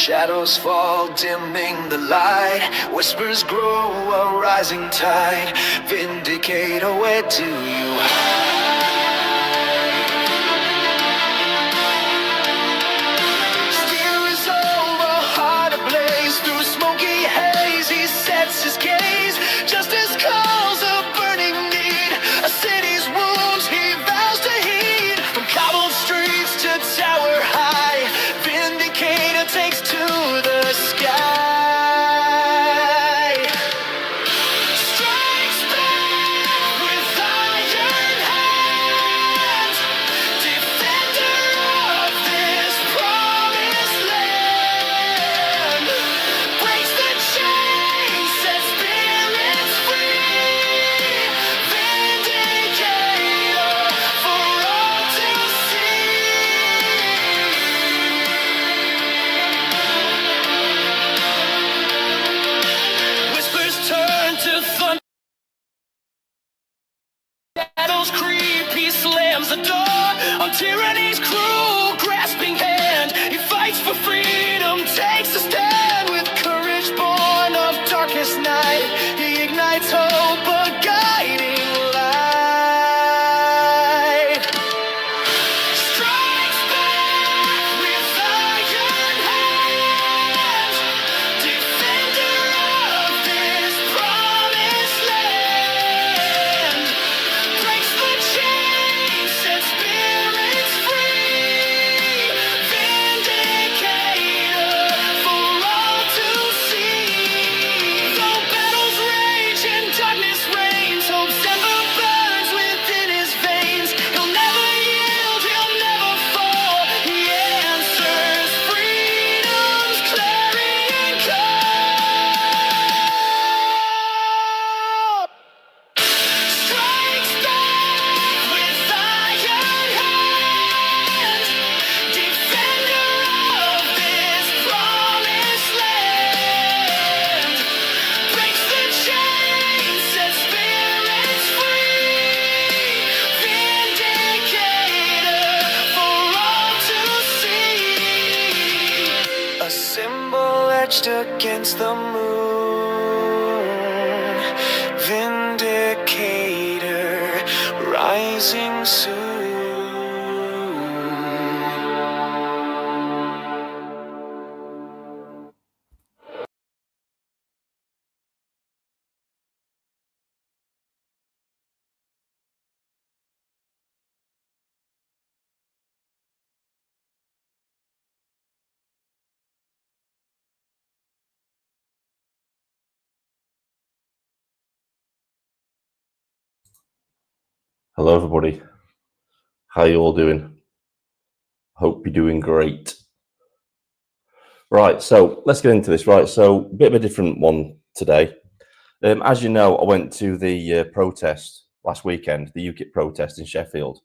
Shadows fall, dimming the light. Whispers grow, a rising tide. Vindicator, where do you hide? Steel is over, heart ablaze. Through smoky haze, he sets his gaze. Justice calls a burning need. A city's wounds he vows to heed. From cobbled streets to tower high, Vindicator takes to the sky. Strikes back with iron hands, defender of this promised land. Breaks the chains, sets spirits free. Vindicator for all to see. Whispers turn to thunder, shadows creep, he slams the door on tyranny's cruel, grasping hand. He fights for freedom, takes a stand with courage born of darkest night. He ignites hope, a guiding light. Strikes back with iron hands, defender of this promised land. Breaks the chains, sets spirits free. Vindicator for all to see. Though battles rage and darkness reigns, hope's ember burns within his veins. He'll never yield, he'll never fall. He answers freedom's clarion call. Strikes back with iron hands, defender of this promised land. Breaks the chains, sets spirits free. Vindicator for all to see. A symbol etched against the moon. Vindicator rising soon. Hello, everybody. How you all doing? Hope you're doing great. Right, so let's get into this. Right, so a bit of a different one today. As you know, I went to the protest last weekend, the UKIP protest in Sheffield,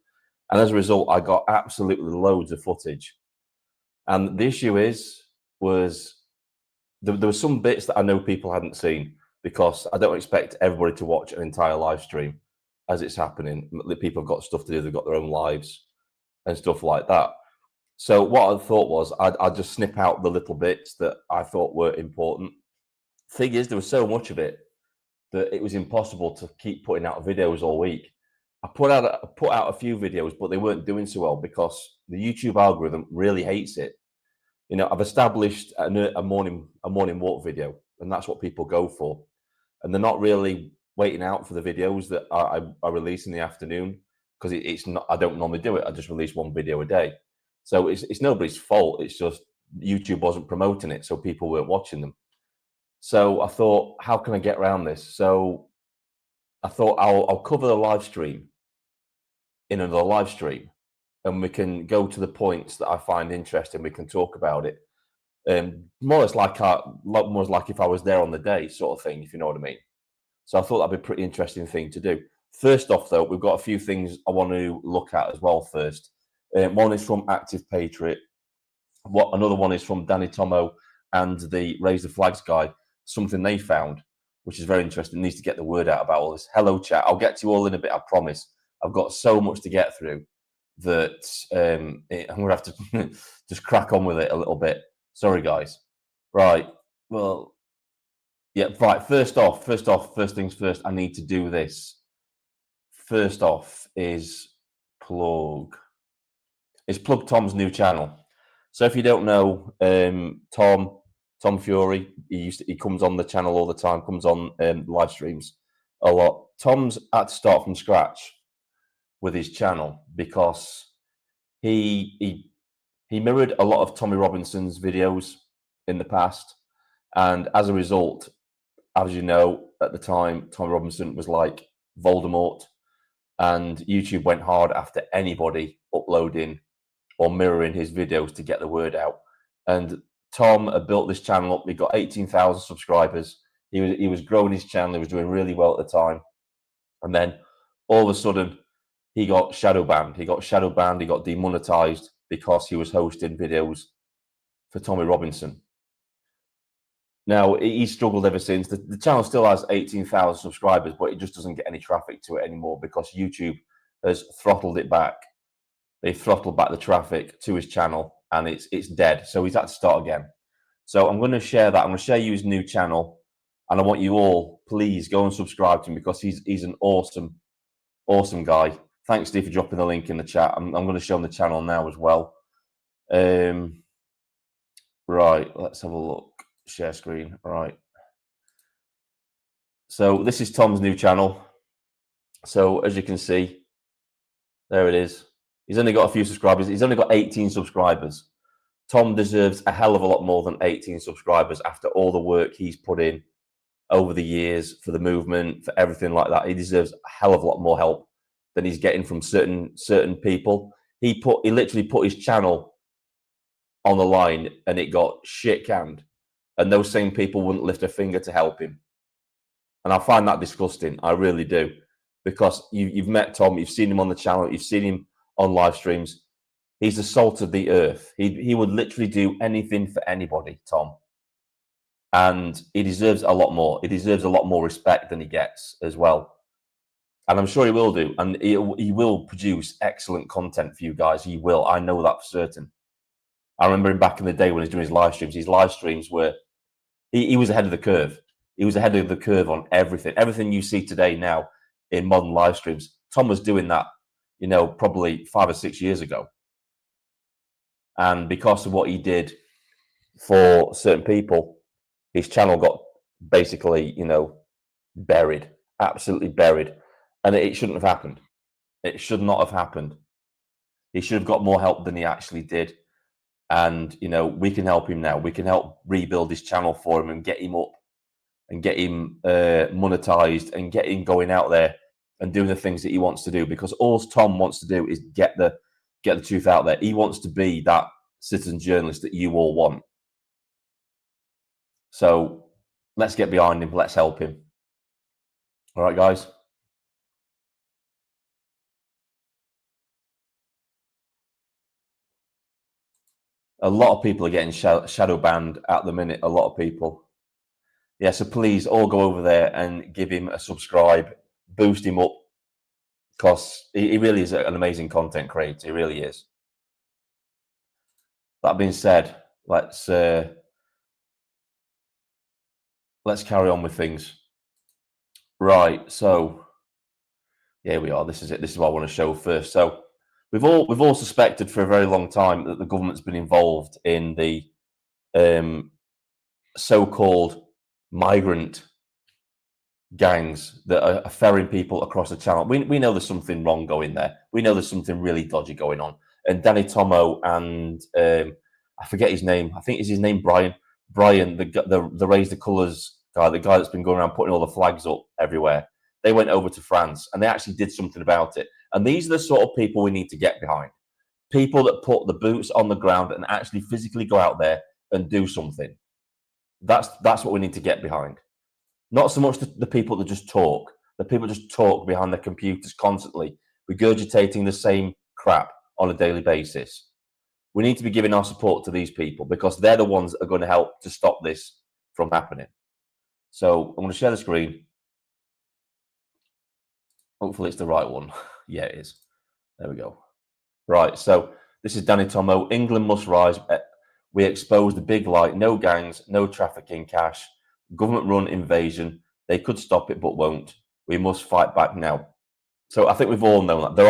and as a result, I got absolutely loads of footage. And the issue was there were some bits that I know people hadn't seen, because I don't expect everybody to watch an entire live stream as it's happening. People have got stuff to do, they've got their own lives and stuff like that. So what I thought was I'd just snip out the little bits that I thought were important. Thing is, there was so much of it that it was impossible to keep putting out videos all week. I put out a few videos, but they weren't doing so well because the YouTube algorithm really hates it. You know, I've established a morning walk video, and that's what people go for, and they're not really waiting out for the videos that I release in the afternoon, because it's not. I don't normally do it. I just release one video a day, so it's nobody's fault. It's just YouTube wasn't promoting it, so people weren't watching them. So I thought, how can I get around this? So I thought I'll cover the live stream in another live stream, and we can go to the points that I find interesting. We can talk about it, more or less like if I was there on the day, sort of thing, if you know what I mean. So I thought that'd be a pretty interesting thing to do. First off, though, we've got a few things I want to look at as well first. One is from Active Patriot. Another one is from Danny Tomo and the Raise the Flags guy. Something they found, which is very interesting. Needs to get the word out about all this. Hello, chat. I'll get to you all in a bit, I promise. I've got so much to get through that I'm going to have to just crack on with it a little bit. Sorry, guys. Right. Well, yeah, right. First things first, I need to do this. First off is plug. It's plug Tom's new channel. So if you don't know, Tom Fury, he comes on the channel all the time, comes on live streams a lot. Tom's had to start from scratch with his channel because he mirrored a lot of Tommy Robinson's videos in the past, and as a result, as you know, at the time, Tommy Robinson was like Voldemort, and YouTube went hard after anybody uploading or mirroring his videos to get the word out. And Tom had built this channel up. He got 18,000 subscribers. He was growing his channel. He was doing really well at the time. And then all of a sudden, he got shadow banned. He got demonetized because he was hosting videos for Tommy Robinson. Now, he struggled ever since. The channel still has 18,000 subscribers, but it just doesn't get any traffic to it anymore because YouTube has throttled it back. They throttled back the traffic to his channel, and it's dead. So he's had to start again. So I'm going to share that. I'm going to share you his new channel, and I want you all, please go and subscribe to him because he's an awesome guy. Thanks, Steve, for dropping the link in the chat. I'm going to show him the channel now as well. Right, let's have a look. Share screen. Right. So this is Tom's new channel. So as you can see, there it is. He's only got a few subscribers. He's only got 18 subscribers. Tom deserves a hell of a lot more than 18 subscribers after all the work he's put in over the years for the movement, for everything like that. He deserves a hell of a lot more help than he's getting from certain people. He literally put his channel on the line and it got shit canned. And those same people wouldn't lift a finger to help him. And I find that disgusting. I really do. Because you've met Tom, you've seen him on the channel, you've seen him on live streams. He's the salt of the earth. He would literally do anything for anybody, Tom. And he deserves a lot more. He deserves a lot more respect than he gets as well. And I'm sure he will do. And he will produce excellent content for you guys. He will. I know that for certain. I remember him back in the day when he was doing his live streams. His live streams were, he was ahead of the curve. He was ahead of the curve on everything. Everything you see today now in modern live streams, Tom was doing that, probably 5 or 6 years ago. And because of what he did for certain people, his channel got basically, buried, absolutely buried. And it shouldn't have happened. It should not have happened. He should have got more help than he actually did. And, we can help him now. We can help rebuild his channel for him and get him up and get him monetized and get him going out there and doing the things that he wants to do. Because all Tom wants to do is get the truth out there. He wants to be that citizen journalist that you all want. So let's get behind him. Let's help him. All right, guys. A lot of people are getting shadow banned at the minute. A lot of people. Yeah, so please all go over there and give him a subscribe, boost him up, because he really is an amazing content creator. He really is. That being said, let's carry on with things. Right, so here we are. This is it. This is what I want to show first. So we've all suspected for a very long time that the government's been involved in the so-called migrant gangs that are ferrying people across the channel. We know there's something wrong going there. We know there's something really dodgy going on. And Danny Tomo and I forget his name. I think is his name Brian, the Raise the Colours guy, the guy that's been going around putting all the flags up everywhere. They went over to France and they actually did something about it. And these are the sort of people we need to get behind. People that put the boots on the ground and actually physically go out there and do something. That's what we need to get behind. Not so much the people that just talk. The people that just talk behind their computers constantly, regurgitating the same crap on a daily basis. We need to be giving our support to these people because they're the ones that are going to help to stop this from happening. So I'm going to share the screen. Hopefully it's the right one. Yeah, it is. There we go. Right, so this is Danny Tomo. England must rise. We exposed the big lie: no gangs, no trafficking cash, government-run invasion. They could stop it, but won't. We must fight back now. So I think we've all known that there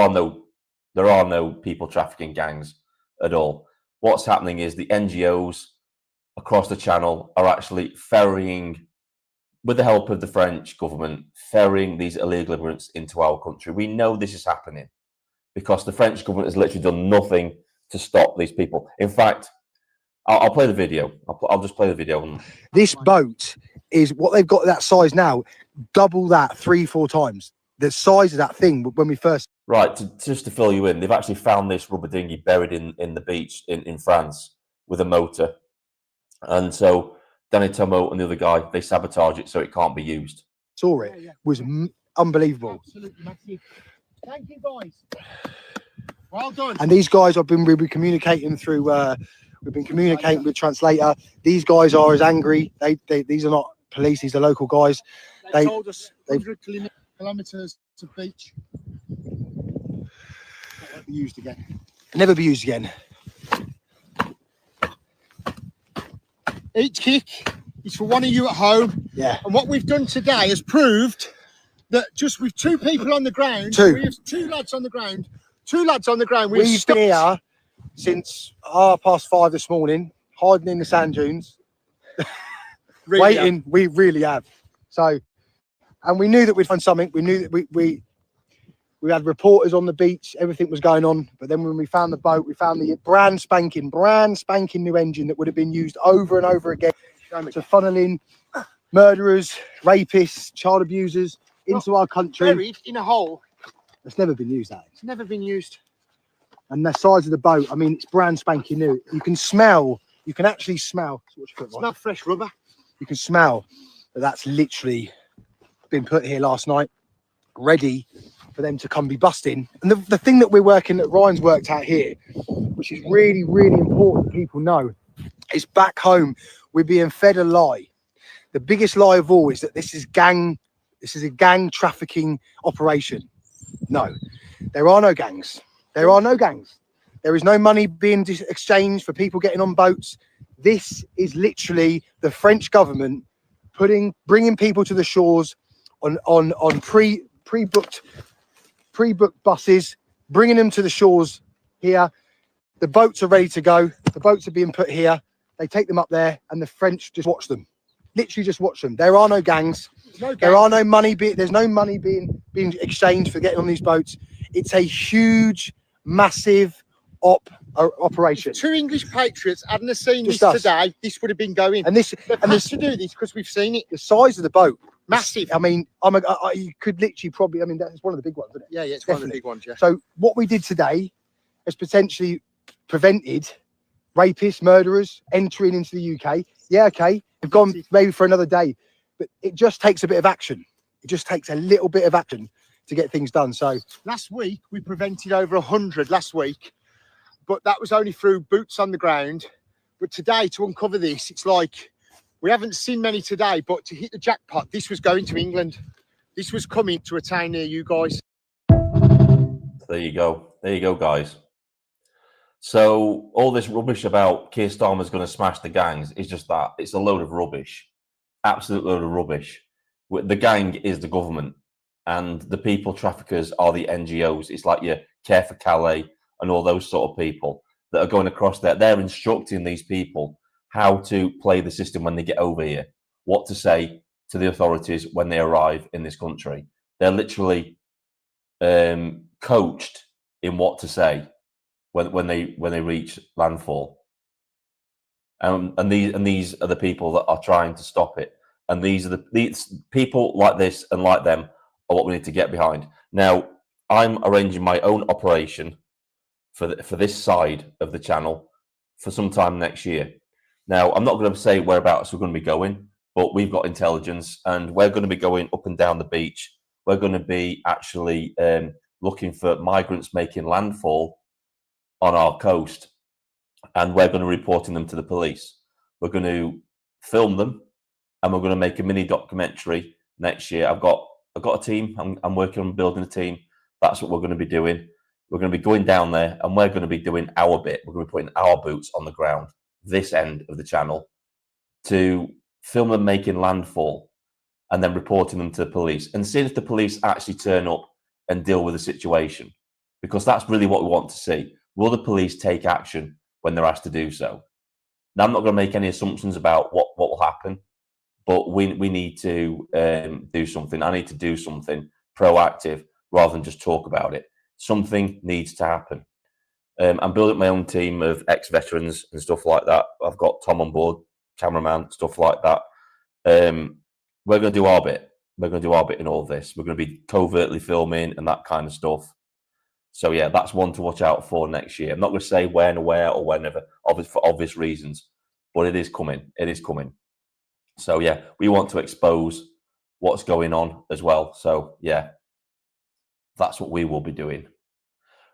are no people trafficking gangs at all. What's happening is the NGOs across the channel are actually ferrying, with the help of the French government, ferrying these illegal immigrants into our country. We know this is happening because the French government has literally done nothing to stop these people. In fact, I'll play the video. I'll just play the video. This boat is what they've got that size now, double that 3-4 times. The size of that thing when we first... Right, just to fill you in, they've actually found this rubber dinghy buried in the beach in France with a motor. And so Danny Tomo and the other guy, they sabotage it so it can't be used. Saw it. Was unbelievable. Absolutely massive. Thank you, guys. Well done. And these guys we've been communicating through... we've been communicating with translator. These guys are as angry. These are not police. These are local guys. They told us 100 kilometres to beach. Never be used again. Never be used again. Each kick is for one of you at home. Yeah. And what we've done today has proved that just with 2 people on the ground, we have 2 lads on the ground. 2 lads on the ground. We've been here since 5:30 this morning, hiding in the sand dunes, really waiting. have. We really have. So, and we knew that we'd find something. We knew that we had reporters on the beach. Everything was going on. But then when we found the boat, we found the brand spanking new engine that would have been used over and over again to funnel in murderers, rapists, child abusers into our country. Buried in a hole. It's never been used. It's never been used. And the size of the boat, I mean, it's brand spanking new. You can actually smell. Smell fresh rubber. You can smell that that's literally been put here last night, ready for them to come be busting. And the thing that Ryan's worked out here, which is really, really important people know, is back home, we're being fed a lie. The biggest lie of all is that this is a gang trafficking operation. No, there are no gangs. There are no gangs. There is no money being exchanged for people getting on boats. This is literally the French government bringing people to the shores on pre-booked buses, bringing them to the shores here. The boats are ready to go. The boats are being put here. They take them up there, and the French just watch them. Literally just watch them. There are no gangs. There are no money. There's no money being exchanged for getting on these boats. It's a huge, massive operation. If 2 English patriots hadn't seen this today, this would have been going. And this to do this because we've seen it. The size of the boat, massive. I mean, you could literally probably. I mean, that's one of the big ones, isn't it? Yeah, it's definitely one of the big ones. Yeah. So what we did today has potentially prevented rapists, murderers entering into the UK. Yeah, okay, we've gone maybe for another day, but it just takes a bit of action. It just takes a little bit of action to get things done. So last week we prevented over 100 last week, but that was only through boots on the ground. But today, to uncover this, it's like we haven't seen many today, but to hit the jackpot, this was going to England. This was coming to a town near you guys. There you go, guys. So all this rubbish about Keir Starmer's going to smash the gangs is just that. It's a load of rubbish. Absolute load of rubbish. The gang is the government, and the people traffickers are the NGOs. It's like your Care for Calais and all those sort of people that are going across there. They're instructing these people how to play the system when they get over here, what to say to the authorities when they arrive in this country. They're literally coached in what to say when they reach landfall. And these are the people that are trying to stop it. And these people like this and like them are what we need to get behind. Now, I'm arranging my own operation for this side of the channel for some time next year. Now, I'm not going to say whereabouts we're going to be going, but we've got intelligence, and we're going to be going up and down the beach. We're going to be actually looking for migrants making landfall on our coast, and we're going to be reporting them to the police. We're going to film them, and we're going to make a mini documentary next year. I've got a team. I'm working on building a team. That's what we're going to be doing. We're going to be going down there, and we're going to be doing our bit. We're going to be putting our boots on the ground. this end of the channel to film them making landfall and then reporting them to the police and seeing if the police actually turn up and deal with the situation. Because that's really what we want to see. Will the police take action when they're asked to do so? Now, I'm not going to make any assumptions about what will happen, but we need to do something. I need to do something proactive rather than just talk about it. Something needs to happen. I'm building my own team of ex-veterans and stuff like that. I've got Tom on board, cameraman, stuff like that. We're going to do our bit. We're going to do our bit in all of this. We're going to be covertly filming and that kind of stuff. So yeah, that's one to watch out for next year. I'm not going to say when or where or whenever, for obvious reasons, but it is coming. It is coming. So yeah, we want to expose what's going on as well. So yeah, that's what we will be doing.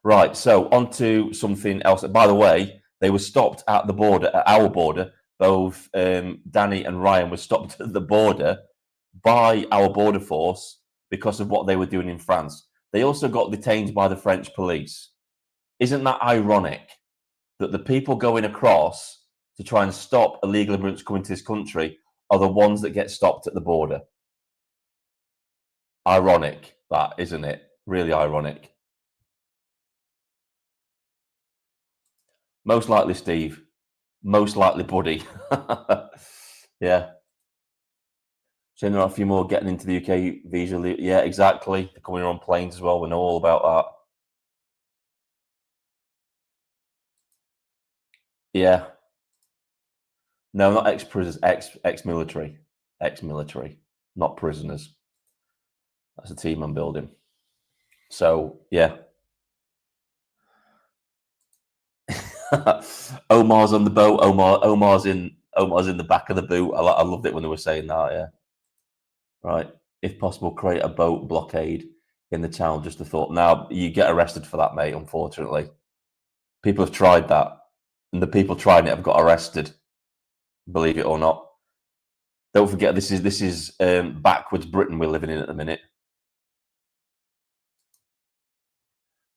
Right, so on to something else. By the way, they were stopped at the border, at our border. Both Danny and Ryan were stopped at the border by our border force because of what they were doing in France. They also got detained by the French police. Isn't that ironic that the people going across to try and stop illegal immigrants coming to this country are the ones that get stopped at the border? Ironic, that, isn't it? Really ironic. Most likely, Steve. Most likely, Buddy. Yeah. So there are a few more getting into the UK visa. Yeah, exactly. They're coming on planes as well. We know all about that. Yeah. No, not ex-prisoners. Ex-military. Ex-military. Not prisoners. That's a team I'm building. So, yeah. Omar's on the boat. Omar's in the back of the boot. I loved it when they were saying that. Yeah, right. If possible, create a boat blockade in the channel. Just a thought. Now you get arrested for that, mate. Unfortunately, people have tried that, and the people trying it have got arrested. Believe it or not. Don't forget, this is backwards Britain we're living in at the minute.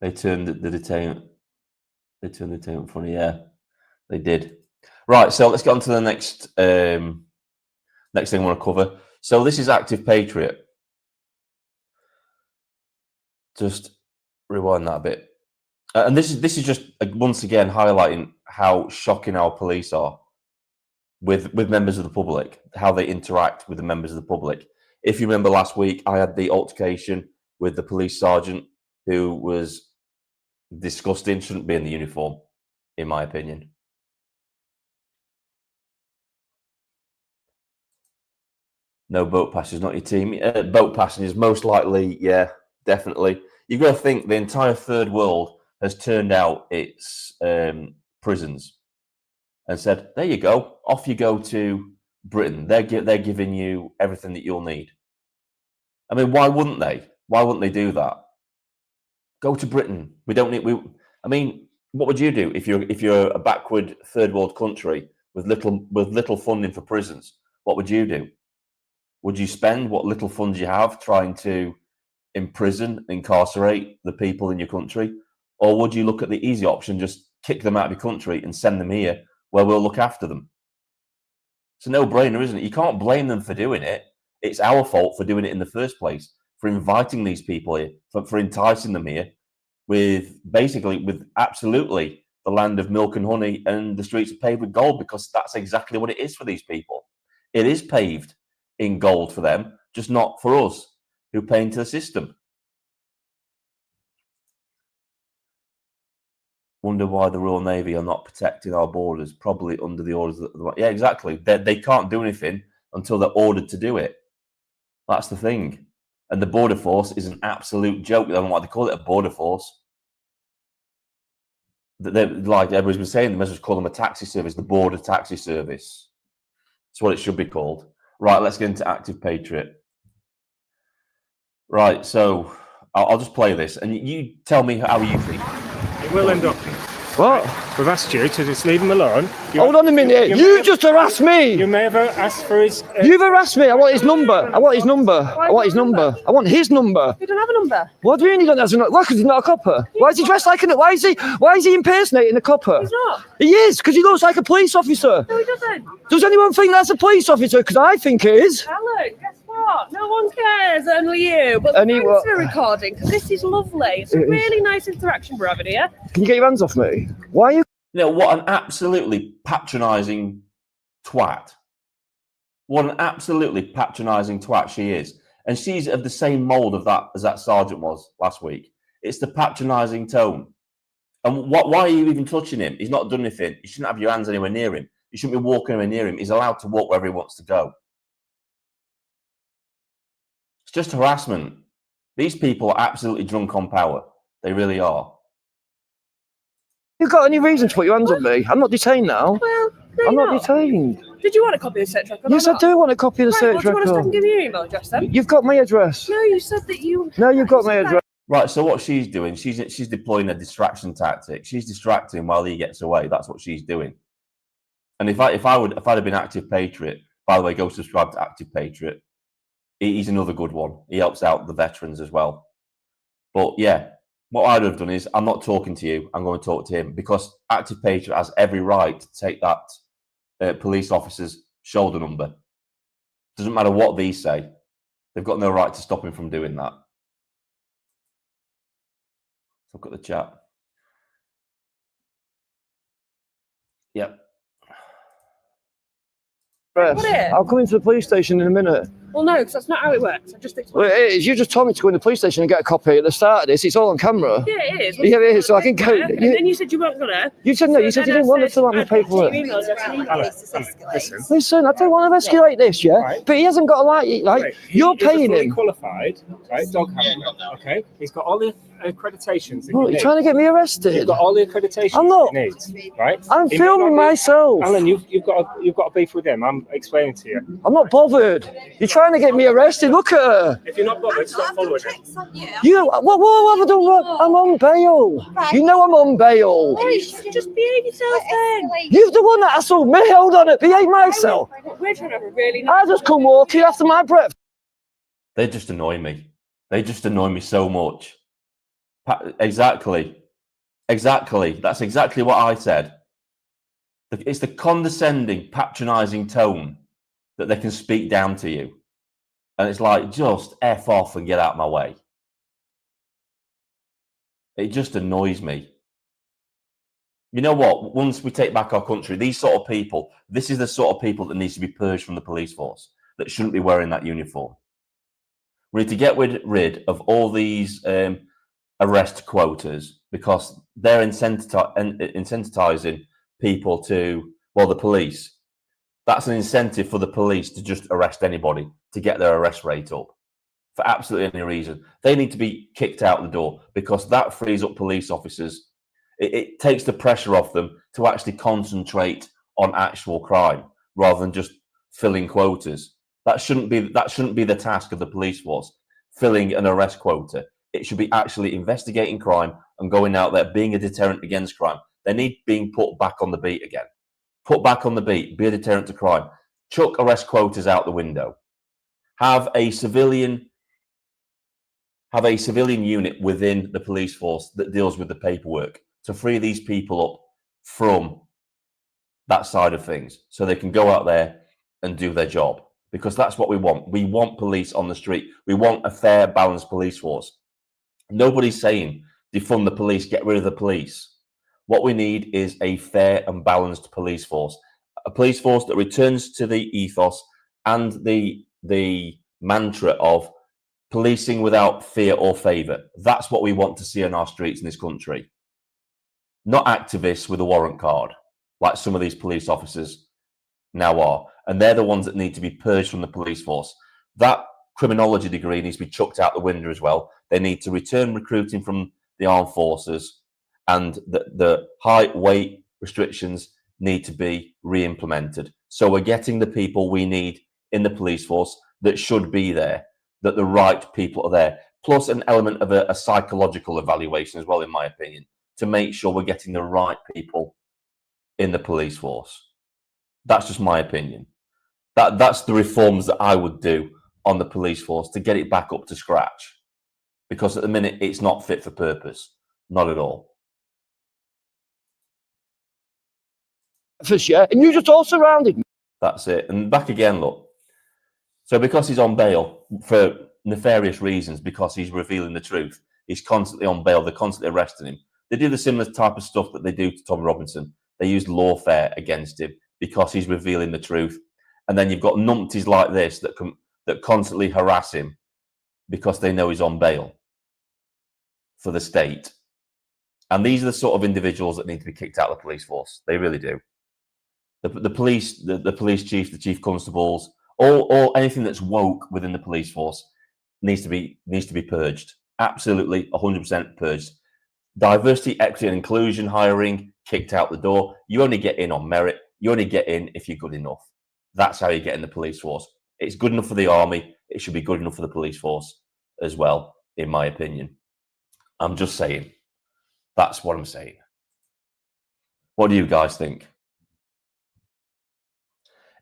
They turned the detainment. They turned the detainment funny. Yeah, they did. Right, so let's get on to the next next thing I want to cover. So this is Active Patriot. Just rewind that a bit, and this is just once again highlighting how shocking our police are with members of the public, how they interact with the members of the public. If you remember last week, I had the altercation with the police sergeant who was disgusting, shouldn't be in the uniform, in my opinion. No boat passengers, not your team. Boat passengers, most likely, yeah, definitely. You've got to think the entire third world has turned out its prisons and said, there you go, off you go to Britain. They're giving you everything that you'll need. I mean, why wouldn't they? Why wouldn't they do that? Go to Britain. We don't need. I mean, what would you do if you're a backward third world country with little funding for prisons? What would you do? Would you spend what little funds you have trying to imprison, incarcerate the people in your country, or would you look at the easy option, just kick them out of your country and send them here where we'll look after them? It's a no-brainer, isn't it? You can't blame them for doing it. It's our fault for doing it in the first place, for inviting these people here, for enticing them here with absolutely the land of milk and honey and the streets are paved with gold, because that's exactly what it is for these people. It is paved in gold for them, just not for us who pay into the system. Wonder why the Royal Navy are not protecting our borders, probably under the orders. Yeah, exactly. They can't do anything until they're ordered to do it. That's the thing. And the border force is an absolute joke. I don't know why they call it a border force. They're, like everybody's been saying, they must just call them a taxi service, the border taxi service. That's what it should be called. Right, let's get into Active Patriot. Right, so I'll just play this, and you tell me how you think. It will end up What? We've asked you to just leave him alone. Hold on a minute. You just harassed me. You may have asked for his... You've harassed me. I want his number. I want his number. I want his number. I want his number. You don't have a number. What do you mean he don't have a number? Why? Because he's not a copper. Why is he dressed like a... Why is he impersonating a copper? He's not. He is, because he looks like a police officer. No, he doesn't. Does anyone think that's a police officer? Because I think it is. Alan, guess what? No one cares, only you. But Only thanks what? for recording, because this is lovely. It's a really nice interaction we're having here. Can you get your hands off me? Why are you... You know, what an absolutely patronising twat. What an absolutely patronising twat she is. And she's of the same mould of that as that sergeant was last week. It's the patronising tone. And why are you even touching him? He's not done anything. You shouldn't have your hands anywhere near him. You shouldn't be walking anywhere near him. He's allowed to walk wherever he wants to go. It's just harassment. These people are absolutely drunk on power. They really are. You got any reason to put your hands on me? I'm not detained now. Well, no, I'm you're not detained. Did you want a copy of the search record? Yes, I do want a copy of the search Well, do you want us to record. give you your email address then? You've got my address. No, you said that you... No, you've got my address. Right, so what she's doing, she's deploying a distraction tactic. She's distracting him while he gets away. That's what she's doing. And if I'd have been Active Patriot, by the way, go subscribe to Active Patriot. He's another good one. He helps out the veterans as well. But yeah, what I'd have done is, I'm not talking to you. I'm going to talk to him, because Active Patriot has every right to take that police officer's shoulder number. Doesn't matter what these say. They've got no right to stop him from doing that. Look at the chat. Yep. I'll come into the police station in a minute. Well, no, because that's not how it works. I just explained. Well, it is. You just told me to go in the police station and get a copy at the start of this. It's all on camera. Yeah, it is. Yeah, it is. So I can go. And then you said you weren't gonna. You said no. You said you didn't want to fill out my paperwork. Listen, I don't want to escalate this, yeah. Right. But he hasn't got a light. Like you're paying him. Qualified, right? Dog handler. Okay. He's got all the accreditations. That What, you're trying to get me arrested? You've got all the accreditations. I'm not. That he needs, right? I'm He may filming not be- myself. Alan, you've got a beef with him. I'm explaining to you. I'm not bothered. You're trying to get me arrested. Look at her. If you're not bothered, stop following him. You. What have I done wrong? I'm on bail. You know I'm on bail. Oh, you should just behave yourself then. You're the one that hassled me. Hold on it. Behave myself. We're trying to have a really nice... I just come walking after my breath. They just annoy me. They just annoy me so much. Exactly. That's exactly what I said. It's the condescending, patronising tone that they can speak down to you. And it's like, just F off and get out of my way. It just annoys me. You know what? Once we take back our country, these sort of people, this is the sort of people that needs to be purged from the police force, that shouldn't be wearing that uniform. We need to get rid of all these arrest quotas, because they're incentivizing people to, well, the police. That's an incentive for the police to just arrest anybody, to get their arrest rate up for absolutely any reason. They need to be kicked out the door, because that frees up police officers. It takes the pressure off them to actually concentrate on actual crime rather than just filling quotas. That shouldn't be the task of the police force, filling an arrest quota. It should be actually investigating crime and going out there, being a deterrent against crime. They need being put back on the beat again. Put back on the beat, be a deterrent to crime. Chuck arrest quotas out the window. Have a civilian unit within the police force that deals with the paperwork to free these people up from that side of things, so they can go out there and do their job. Because that's what we want. We want police on the street. We want a fair, balanced police force. Nobody's saying defund the police, get rid of the police. What we need is a fair and balanced police force. A police force that returns to the ethos and the mantra of policing without fear or favour. That's what we want to see on our streets in this country. Not activists with a warrant card, like some of these police officers now are. And they're the ones that need to be purged from the police force. That criminology degree needs to be chucked out the window as well. They need to return recruiting from the armed forces, and the height, weight restrictions need to be re-implemented. So we're getting the people we need in the police force that should be there, that the right people are there. Plus an element of a psychological evaluation as well, in my opinion, to make sure we're getting the right people in the police force. That's just my opinion. That's the reforms that I would do on the police force to get it back up to scratch. Because at the minute, it's not fit for purpose. Not at all. Yeah, and you just all surrounded me. That's it. And back again, look. So because he's on bail for nefarious reasons, because he's revealing the truth, he's constantly on bail. They're constantly arresting him. They do the similar type of stuff that they do to Tom Robinson. They use lawfare against him because he's revealing the truth. And then you've got numpties like this that constantly harass him because they know he's on bail for the state. And these are the sort of individuals that need to be kicked out of the police force. They really do. The police, the police chief, the chief constables, or anything that's woke within the police force needs to be purged. Absolutely, 100% purged. Diversity, equity, and inclusion hiring kicked out the door. You only get in on merit. You only get in if you're good enough. That's how you get in the police force. It's good enough for the army. It should be good enough for the police force as well, in my opinion. I'm just saying. That's what I'm saying. What do you guys think?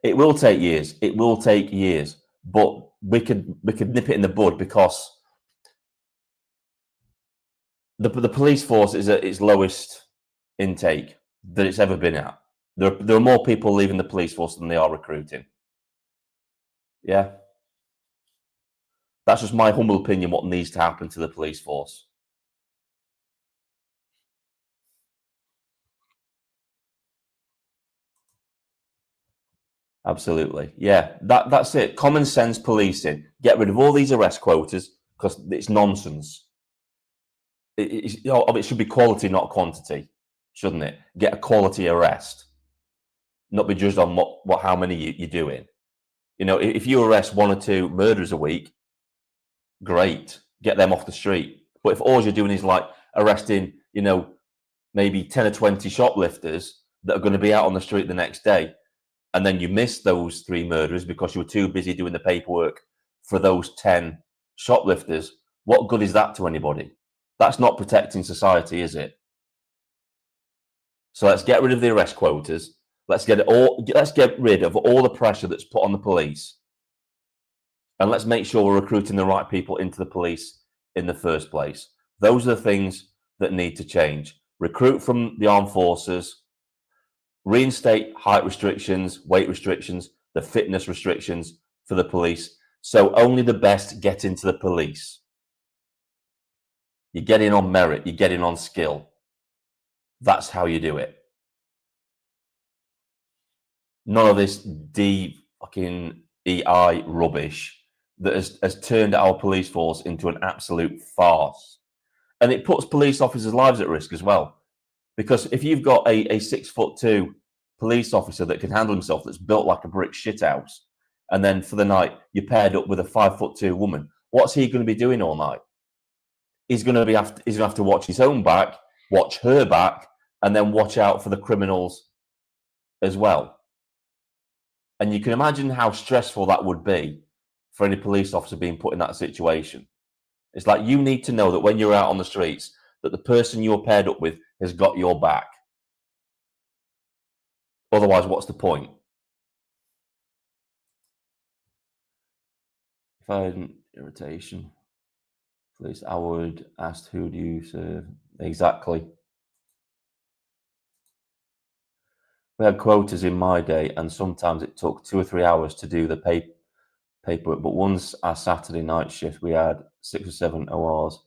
It will take years. It will take years, but we could nip it in the bud because the police force is at its lowest intake that it's ever been at. There are more people leaving the police force than they are recruiting. Yeah, that's just my humble opinion. What needs to happen to the police force? Absolutely. Yeah, that's it. Common sense policing. Get rid of all these arrest quotas because it's nonsense. It should be quality, not quantity, shouldn't it? Get a quality arrest, not be judged on how many you're doing. You know, if you arrest 1 or 2 murderers a week, great, get them off the street. But if all you're doing is like arresting, you know, maybe 10 or 20 shoplifters that are going to be out on the street the next day, and then you miss those 3 murderers because you were too busy doing the paperwork for those 10 shoplifters, what good is that to anybody? That's not protecting society, is it? So let's get rid of the arrest quotas. Let's get rid of all the pressure that's put on the police. And let's make sure we're recruiting the right people into the police in the first place. Those are the things that need to change. Recruit from the armed forces, reinstate height restrictions, weight restrictions, the fitness restrictions for the police. So only the best get into the police. You get in on merit, you get in on skill. That's how you do it. None of this DEI rubbish that has turned our police force into an absolute farce. And it puts police officers' lives at risk as well. Because if you've got a 6'2" police officer that can handle himself, that's built like a brick shithouse, and then for the night you're paired up with a 5'2" woman, what's he going to be doing all night? He's going to have to watch his own back, watch her back, and then watch out for the criminals as well. And you can imagine how stressful that would be for any police officer being put in that situation. It's like you need to know that when you're out on the streets, that the person you're paired up with has got your back. Otherwise, what's the point? If I had an irritation, please, I would ask, who do you serve? Exactly. We had quotas in my day, and sometimes it took 2 or 3 hours to do the paperwork. But once our Saturday night shift, we had 6 or 7 ORs,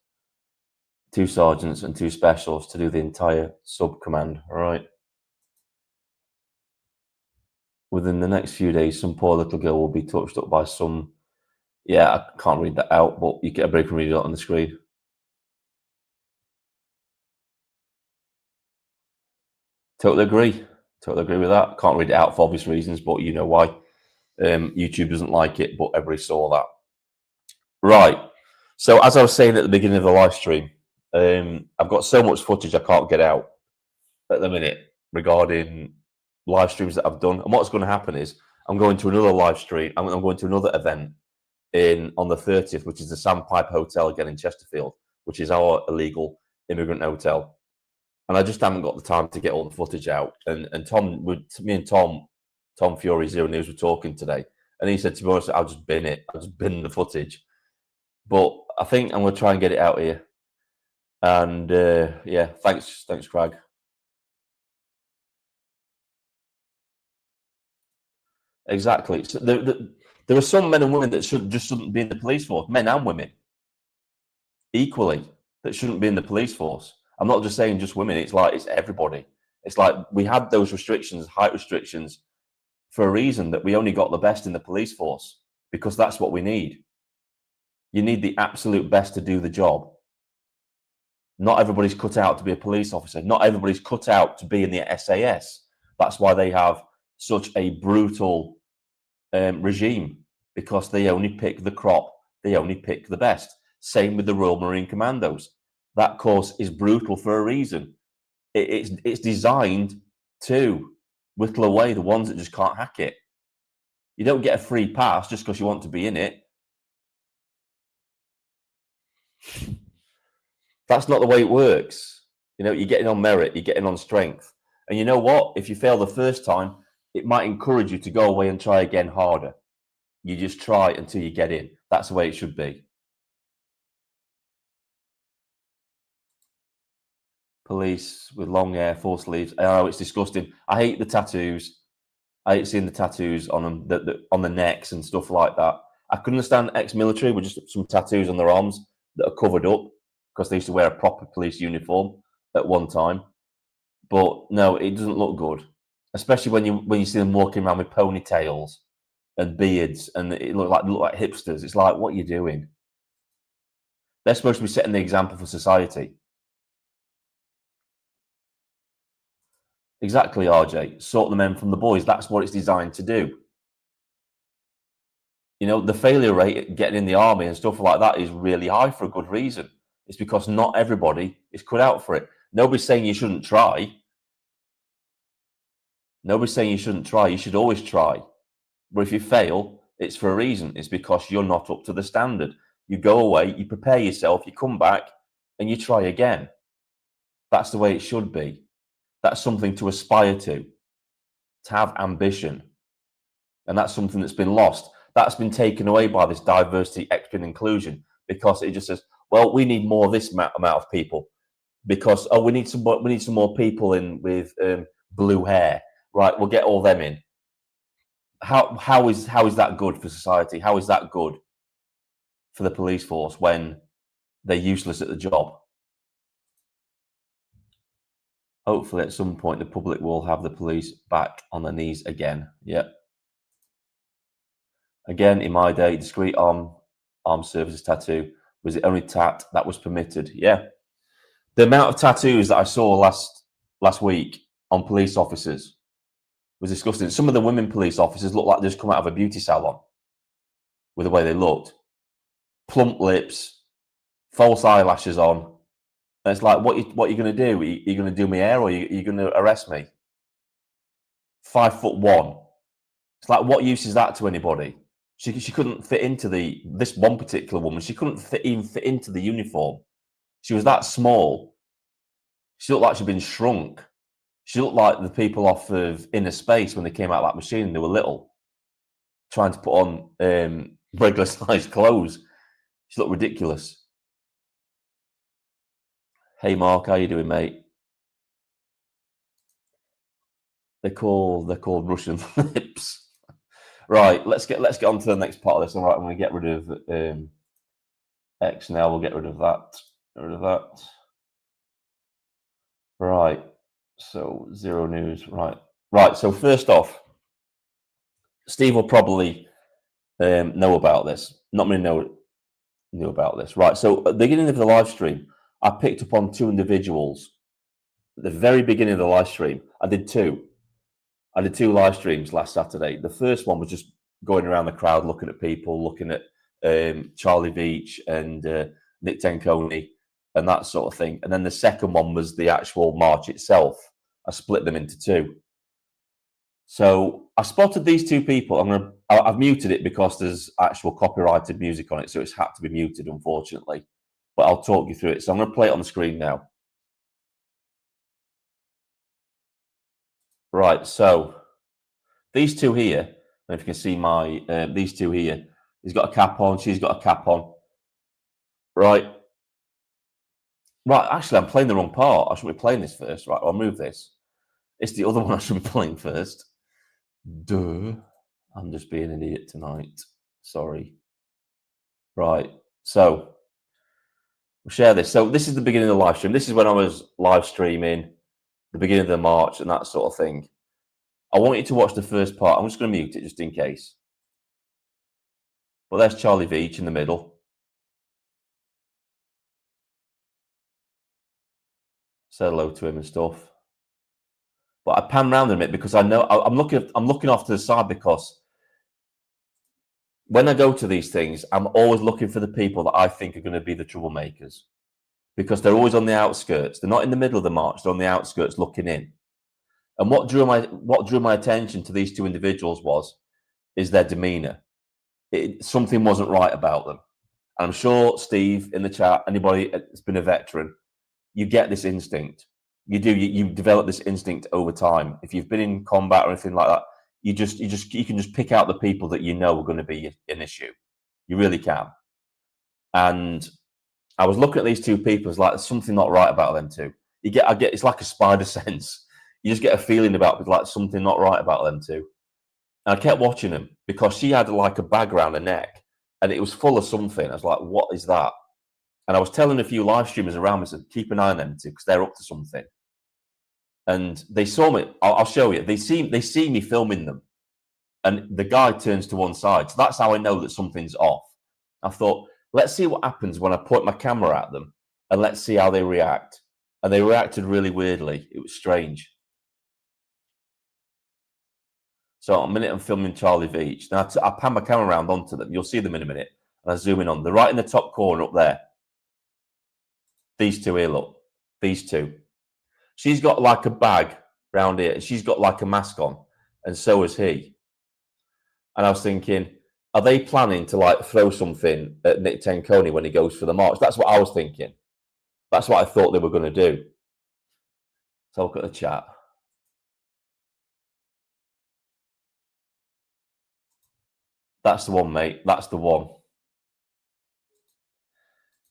2 sergeants and 2 specials to do the entire sub-command, all right? Within the next few days, some poor little girl will be touched up by some... Yeah, I can't read that out, but you get a break and read it out on the screen. Totally agree. Totally agree with that. Can't read it out for obvious reasons, but you know why. YouTube doesn't like it, but everybody saw that. Right. So as I was saying at the beginning of the live stream, I've got so much footage I can't get out at the minute regarding live streams that I've done. And what's going to happen is I'm going to another live stream. I'm going to another event on the 30th, which is the Sandpipe Hotel again in Chesterfield, which is our illegal immigrant hotel. and I just haven't got the time to get all the footage out. And Tom, me and Tom Fury Zero News were talking today, and he said, to be honest, I'll just bin it. I'll just bin the footage. But I think I'm going to try and get it out here. And yeah, thanks, Craig. Exactly. So there are some men and women that shouldn't be in the police force, men and women, equally, that shouldn't be in the police force. I'm not just saying just women. It's like it's everybody. It's like we had those restrictions, height restrictions, for a reason, that we only got the best in the police force, because that's what we need. You need the absolute best to do the job. Not everybody's cut out to be a police officer. Not everybody's cut out to be in the SAS. That's why they have such a brutal regime, because they only pick the crop. They only pick the best. Same with the Royal Marine Commandos. That course is brutal for a reason. It's designed to whittle away the ones that just can't hack it. You don't get a free pass just because you want to be in it. That's not the way it works. You know, you're getting on merit, you're getting on strength. And you know what? If you fail the first time, it might encourage you to go away and try again harder. You just try until you get in. That's the way it should be. Police with long hair, full sleeves. I know, it's disgusting. I hate the tattoos. I hate seeing the tattoos on them, on the necks and stuff like that. I can understand ex-military with just some tattoos on their arms that are covered up, because they used to wear a proper police uniform at one time. But no, it doesn't look good, especially when you see them walking around with ponytails and beards, and it look like hipsters. It's like, what are you doing? They're supposed to be setting the example for society. Exactly, RJ. Sort the men from the boys. That's what it's designed to do. You know, the failure rate at getting in the army and stuff like that is really high for a good reason. It's because not everybody is cut out for it. Nobody's saying you shouldn't try. Nobody's saying you shouldn't try. You should always try. But if you fail, it's for a reason. It's because you're not up to the standard. You go away, you prepare yourself, you come back, and you try again. That's the way it should be. That's something to aspire to have ambition. And that's something that's been lost. That's been taken away by this diversity, equity, and inclusion, because it just says, well, we need more of this amount of people, because we need some more people in with blue hair. Right, we'll get all them in. How is that good for society? How is that good for the police force when they're useless at the job? Hopefully, at some point, the public will have the police back on their knees again. Yep. Again, in my day, discreet armed services tattoo was the only tat that was permitted. Yeah. The amount of tattoos that I saw last week on police officers was disgusting. Some of the women police officers looked like they just come out of a beauty salon with the way they looked. Plump lips, false eyelashes on. And it's like, what are you going to do? Are you going to do me hair, or are you going to arrest me? 5'1". It's like, what use is that to anybody? She couldn't fit into this one particular woman. She couldn't even fit into the uniform. She was that small. She looked like she'd been shrunk. She looked like the people off of Inner Space when they came out of that machine and they were little, trying to put on regular sized clothes. She looked ridiculous. Hey Mark, how you doing, mate? They're called Russian lips. Right, let's get on to the next part of this. All right, I'm going to get rid of X now. We'll get rid of that. Get rid of that. Right. So Zero News. Right. So first off, Steve will probably know about this. Not many knew about this. Right. So at the beginning of the live stream, I picked up on two individuals. At the very beginning of the live stream, I did two live streams last Saturday. The first one was just going around the crowd, looking at people, looking at Charlie Veach and Nick Tenconi and that sort of thing. And then the second one was the actual march itself. I split them into two. So I spotted these two people. I've muted it because there's actual copyrighted music on it, so it's had to be muted, unfortunately. But I'll talk you through it. So I'm going to play it on the screen now. Right, so these two here, and if you can see my these two here, he's got a cap on, she's got a cap on. Right. Right, actually, I'm playing the wrong part. I should be playing this first. Right, I'll move this. It's the other one I should be playing first. Duh. I'm just being an idiot tonight. Sorry. Right, so we'll share this. So this is the beginning of the live stream. This is when I was live streaming, the beginning of the March and that sort of thing. I want you to watch the first part. I'm just going to mute it just in case. Well, there's Charlie Veach in the middle. Say hello to him and stuff. But I pan round a bit because I know I'm looking off to the side because when I go to these things, I'm always looking for the people that I think are going to be the troublemakers because they're always on the outskirts. They're not in the middle of the march. They're on the outskirts looking in. And what drew my attention to these two individuals is their demeanour. Something wasn't right about them. And I'm sure Steve in the chat, anybody that's been a veteran, you get this instinct. You do. You develop this instinct over time. If you've been in combat or anything like that, you can just pick out the people that you know are going to be an issue. You really can. And I was looking at these two people, it's like there's something not right about them too. It's like a spider sense. You just get a feeling about like something not right about them too. And I kept watching them because she had like a bag around her neck and it was full of something. I was like, what is that? And I was telling a few live streamers around me, said, keep an eye on them too, because they're up to something. And they saw me. I'll show you. They see me filming them, and the guy turns to one side. So that's how I know that something's off. I thought, let's see what happens when I point my camera at them, and let's see how they react. And they reacted really weirdly. It was strange. So a minute I'm filming Charlie Veach. Now I pan my camera around onto them. You'll see them in a minute. And I zoom in on. They're right in the top corner up there. These two here, look. These two. She's got like a bag round here. And she's got like a mask on. And so has he. And I was thinking, are they planning to like throw something at Nick Tenconi when he goes for the march? That's what I was thinking. That's what I thought they were going to do. So look at the chat. That's the one, mate. That's the one.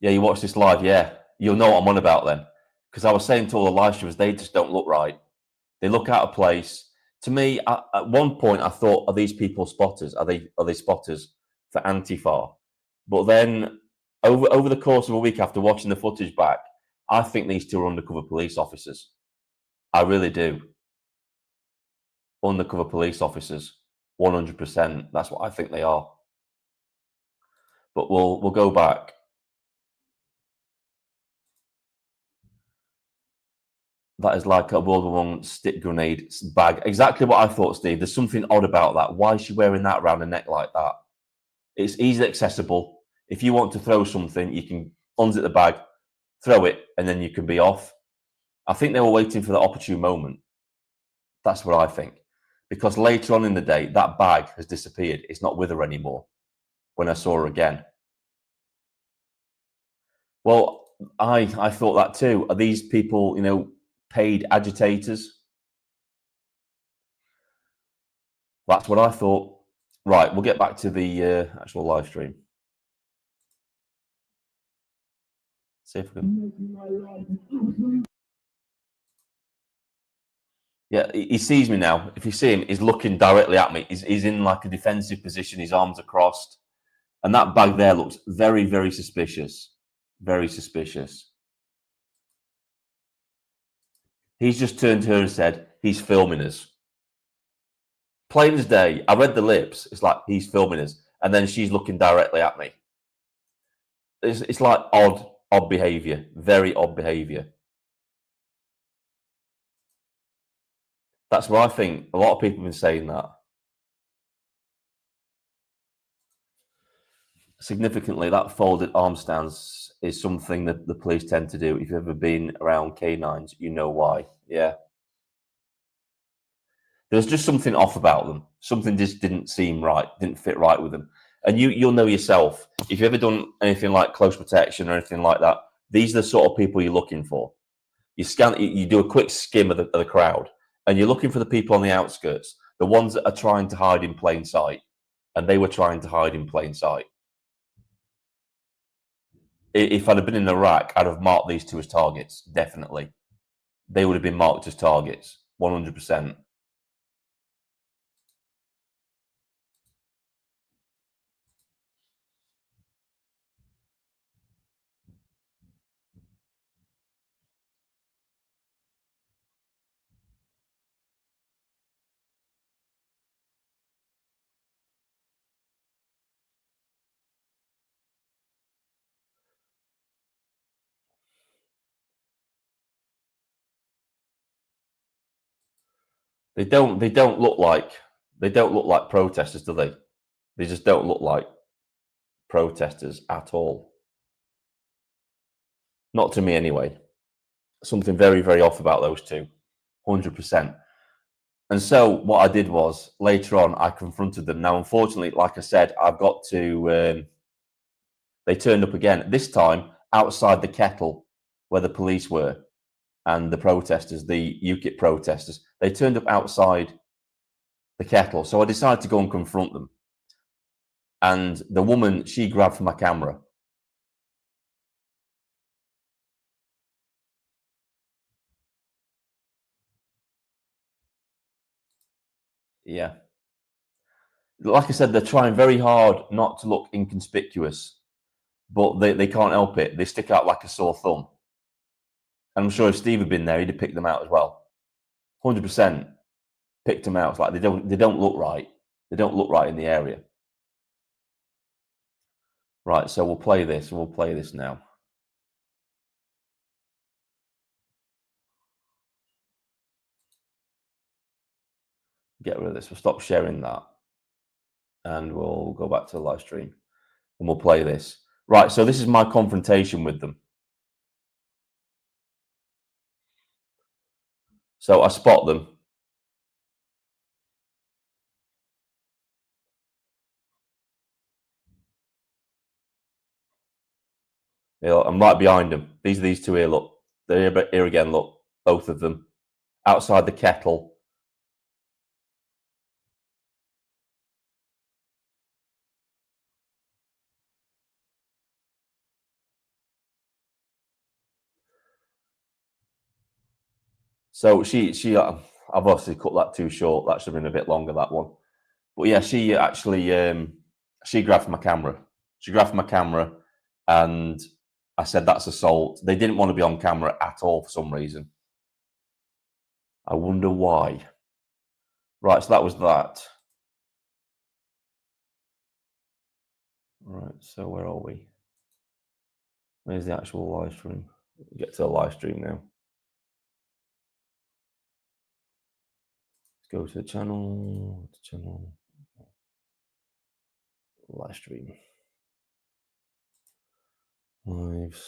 Yeah, you watch this live. Yeah, you'll know what I'm on about then. Because I was saying to all the live streamers, they just don't look right. They look out of place. To me, at one point, I thought, are these people spotters? Are they spotters for Antifa? But then, over the course of a week after watching the footage back, I think these two are undercover police officers. I really do. Undercover police officers. 100%. That's what I think they are. But we'll go back. That is like a World War I stick grenade bag. Exactly what I thought, Steve. There's something odd about that. Why is she wearing that around her neck like that? It's easily accessible. If you want to throw something, you can unzip the bag, throw it, and then you can be off. I think they were waiting for the opportune moment. That's what I think. Because later on in the day, that bag has disappeared. It's not with her anymore when I saw her again. Well, I thought that too. Are these people, paid agitators? That's what I thought. Right, we'll get back to the actual live stream. See if we can. Yeah, he sees me now. If you see him, he's looking directly at me. He's in like a defensive position. His arms are crossed. And that bag there looks very, very suspicious. Very suspicious. He's just turned to her and said, he's filming us. Plain as day. I read the lips. It's like, he's filming us. And then she's looking directly at me. It's like odd behavior. Very odd behavior. That's what I think. A lot of people have been saying that. Significantly, that folded arm stance is something that the police tend to do. If you've ever been around canines, you know why. Yeah. There's just something off about them. Something just didn't seem right, didn't fit right with them. And you'll know yourself, if you've ever done anything like close protection or anything like that, these are the sort of people you're looking for. You do a quick skim of the crowd, and you're looking for the people on the outskirts, the ones that are trying to hide in plain sight, and they were trying to hide in plain sight. If I'd have been in Iraq, I'd have marked these two as targets, definitely. They would have been marked as targets, 100%. They don't look like protesters, do they? They just don't look like protesters at all. Not to me, anyway. Something very, very off about those two, 100%. And so what I did was later on, I confronted them. Now, unfortunately, like I said, I've got to. They turned up again. This time outside the kettle where the police were and the protesters, the UKIP protesters. They turned up outside the kettle. So I decided to go and confront them. And the woman, she grabbed for my camera. Yeah. Like I said, they're trying very hard not to look inconspicuous, but they can't help it. They stick out like a sore thumb. And I'm sure if Steve had been there, he'd have picked them out as well. 100% picked them out. It's like they don't look right. They don't look right in the area. Right, so we'll play this. We'll play this now. Get rid of this. We'll stop sharing that. And we'll go back to the live stream. And we'll play this. Right, so this is my confrontation with them. So I spot them. You know, I'm right behind them. These are these two here, look. They're here again, look. Both of them. Outside the kettle. So I've obviously cut that too short. That should have been a bit longer, that one. But yeah, she actually, she grabbed my camera. She grabbed my camera and I said, that's assault. They didn't want to be on camera at all for some reason. I wonder why. Right, so that was that. Right, so where are we? Where's the actual live stream? Get to the live stream now. Let's go to the channel. Live stream. Lives.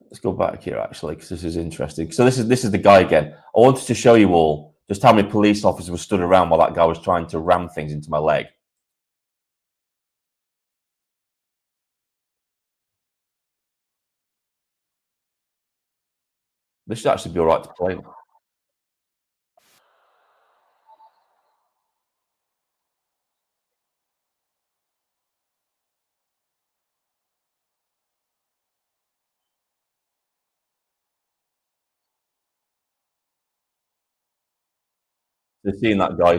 Let's go back here actually, because this is interesting. So this is the guy again. I wanted to show you all just how many police officers were stood around while that guy was trying to ram things into my leg. This should actually be all right to play. So seeing that guy.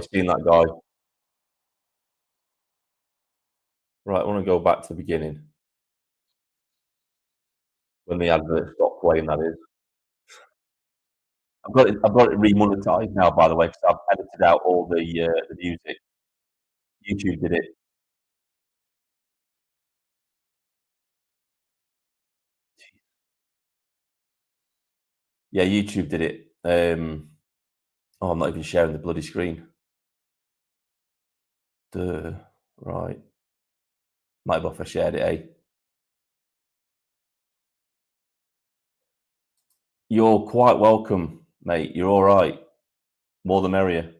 Right, I want to go back to the beginning. When the advert stopped playing, that is. I've got it remonetized now, by the way, because I've edited out all the music. YouTube did it. Yeah, YouTube did it. Oh, I'm not even sharing the bloody screen. Right. Might have if I shared it, eh? You're quite welcome, mate. You're all right. More the merrier.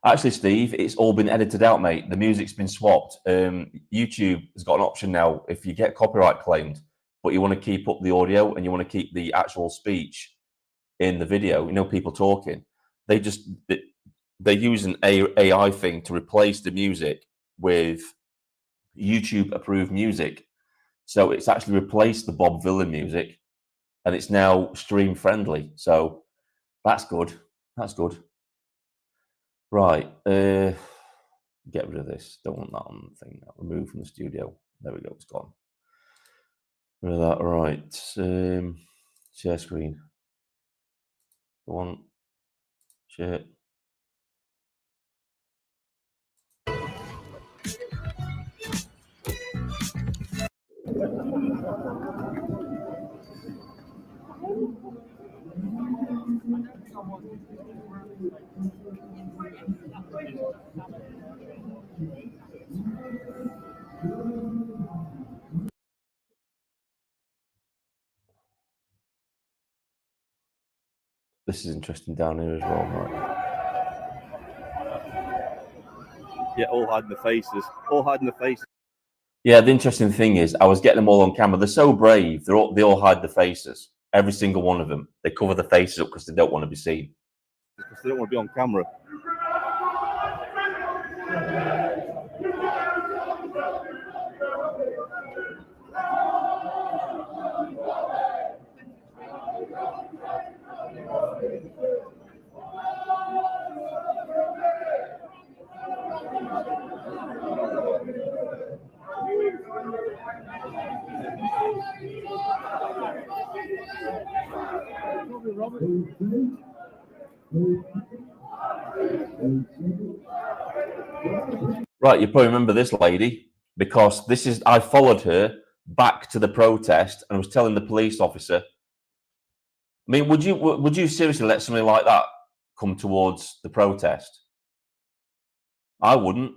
Actually, Steve, it's all been edited out, mate. The music's been swapped. YouTube has got an option now. If you get copyright claimed, but you want to keep up the audio and you want to keep the actual speech in the video, you know, people talking, they use an AI thing to replace the music with YouTube approved music. So it's actually replaced the Bob Villain music and it's now stream friendly. So that's good. That's good. Right. Get rid of this. Don't want that on the thing now. Remove from the studio. There we go. It's gone. Rid of that. Right. Share screen. Go on. Share. This is interesting down here as well, right? Yeah, all hiding the faces. All hiding the faces. Yeah, the interesting thing is, I was getting them all on camera. They're so brave. They all hide the faces. Every single one of them. They cover the faces up because they don't want to be seen. Because they don't want to be on camera. Right, you probably remember this lady because I followed her back to the protest and was telling the police officer. I mean, would you seriously let somebody like that come towards the protest? I wouldn't.